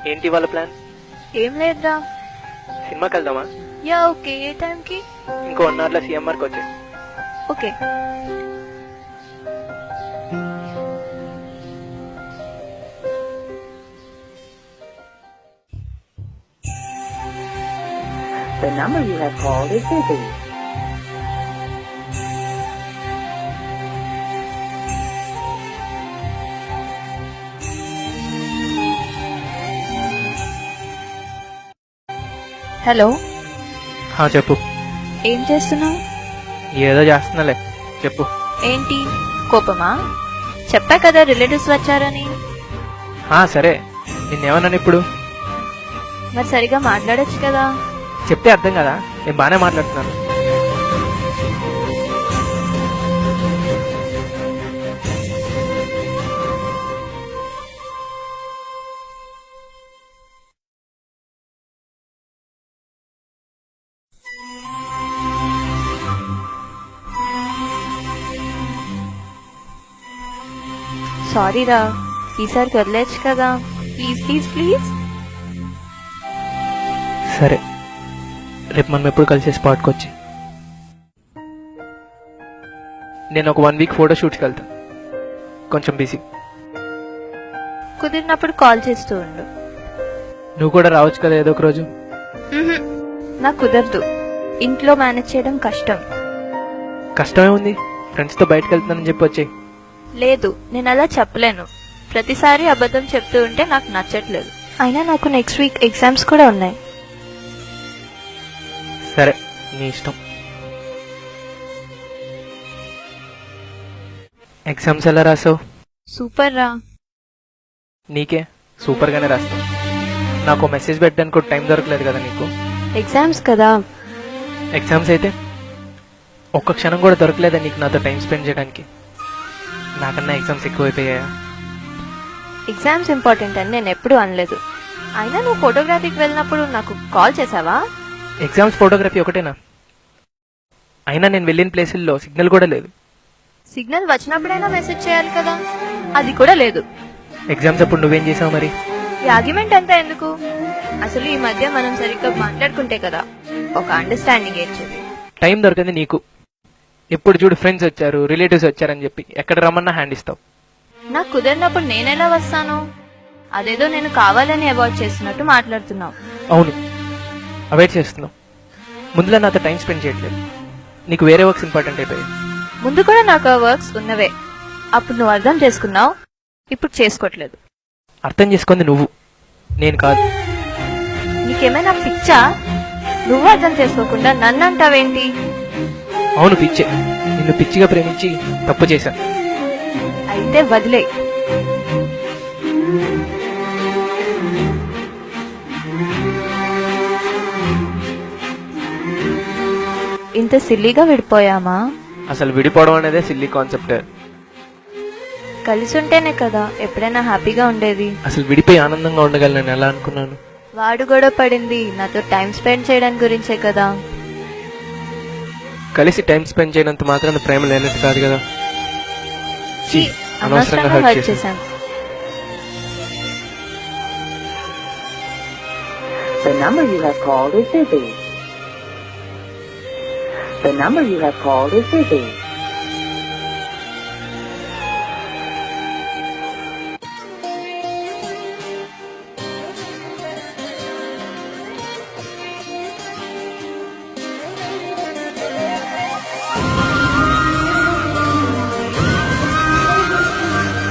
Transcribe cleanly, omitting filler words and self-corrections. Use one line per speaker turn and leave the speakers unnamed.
ఏంటి వాళ్ళ ప్లాన్?
ఏం లేదురా.
సినిమాకి వెళ్దామా?
Yeah okay. ఏ టైంకి?
ఇంకో 1 hourలో సిఎంఆర్కి వచ్చే.
Okay.
The number you have called is busy.
Hello,
చెప్పు.
ఏం చేస్తున్నావు?
ఏదో చేస్తున్నాలే, చెప్పు.
ఏంటి కోపమా? చెప్పా కదా రిలేటివ్స్ వచ్చారని.
సరే, నిన్నేమన్నాను ఇప్పుడు?
మరి సరిగా మాట్లాడొచ్చు కదా.
చెప్తే అర్థం కదా, నేను బాగానే మాట్లాడుతున్నాను.
సారీ రా, ఈసారికి వదిలేచ్చు కదా. Please please please.
సరే, రేపు మనం ఎప్పుడు కలిసే స్పాట్కి వచ్చి. నేను ఒక 1 week ఫోటోషూట్స్కి వెళ్తాను, కొంచెం బిజీ.
కుదిరినప్పుడు కాల్ చేస్తూ ఉండు.
నువ్వు కూడా రావచ్చు కదా ఏదో ఒక రోజు.
నాకు కుదరదు, ఇంట్లో మేనేజ్ చేయడం కష్టం.
కష్టమే ఉంది, ఫ్రెండ్స్తో బయటకు వెళ్తున్నానని చెప్పి వచ్చే.
లేదు, నేను అలా చెప్పలేను. ప్రతిసారి అబద్ధం చెప్తూ ఉంటే నాకు నచ్చట్లేదు. అయినా నాకు నెక్స్ట్ వీక్ ఎగ్జామ్స్ కూడా ఉన్నాయి.
సరే, నీ ఇష్టం. ఎగ్జామ్స్ ఎలా రాసావు?
సూపర్ రా.
నీకే సూపర్గానే రాస్తావు. నాకు మెసేజ్ పెట్టడానికి కూడా టైం దొరకలేదు కదా నీకు.
ఎగ్జామ్స్ కదా.
ఎగ్జామ్స్ అయితే ఒక్క క్షణం కూడా దొరకలేదా నీకు నాతో టైం స్పెండ్ చేయడానికి? నాకన్నా ఎగ్జామ్స్ ఎక్కువైపోయాయా?
ఎగ్జామ్స్ ఇంపార్టెంట్ అని నేను ఎప్పుడు అనలేదు. అయినా నువ్వు ఫోటోగ్రఫీకి వెళ్ళినప్పుడు నాకు కాల్ చేసావా?
ఎగ్జామ్స్ ఫోటోగ్రఫీ ఒకటేనా? అయినా నేను వెళ్ళిన ప్లేసుల్లో సిగ్నల్ కూడా లేదు.
సిగ్నల్ వచ్చినప్పుడైనా మెసేజ్ చేయాలి కదా, అది కూడా లేదు.
ఎగ్జామ్స్ అప్పుడు నువ్వేం చేసావు మరి?
ఈ ఆర్గ్యుమెంట్ అంతా ఎందుకు? అసలు ఈ మధ్య మనం సరిగ్గా మాట్లాడుకుంటే కదా ఒక అండర్స్టాండింగ్ వచ్చేది.
టైం దొరకదు నీకు. ఎప్పుడు చూడు ఫ్రెండ్స్ వచ్చారు, రిలేటివ్స్ వచ్చారని చెప్పి ఎక్కడ రమ్మన్నా హ్యాండ్ ఇస్తావు.
నాకు కుదిరినప్పుడు నేనెలా వస్తాను? అదేదో నేను కావాలని అవాయిడ్ చేస్తున్నట్టు మాట్లాడుతున్నావు.
అవును, అవాయిడ్ చేస్తున్నావు. ముందులో నాతో టైం స్పెండ్ చేయట్లేదు. నీకు వేరే వర్క్స్ ఇంపార్టెంట్ అయిపోయాయి.
ముందు కూడా నాకు ఆ వర్క్స్ ఉన్నవే. అప్పుడు నువ్వు అర్థం చేసుకున్నావు, ఇప్పుడు చేసుకోవట్లేదు.
అర్థం చేసుకుంది నువ్వు, నేను కాదు.
నీకేమైనా పిచ్చా? నువ్వు అర్థం చేసుకోకుండా నన్ను అంటావేంటి?
అవును, పిచ్చే. నిన్ను పిచ్చిగా ప్రేమించి తప్పు చేశాను.
అయితే వదిలే. ఇంత సిల్లీగా విడిపోయామా?
అసలు విడిపోవడం అనేది సిల్లీ కాన్సెప్ట్.
కలిసి ఉంటేనే కదా ఎప్పుడైనా హ్యాపీగా ఉండేది.
అసలు విడిపోయి ఆనందంగా ఉండగలను ఎలా అనుకున్నాను?
వాడు గొడవ పడింది నాతో టైం స్పెండ్ చేయడానికి గురించే కదా.
కలిసి టైం స్పెండ్ చేయనంత మాత్రాన ప్రేమ లేనట్టు కాదు కదా.
అనవసరంగా హర్ట్ చేశాను.
The number you have called is busy. The number you have called is busy.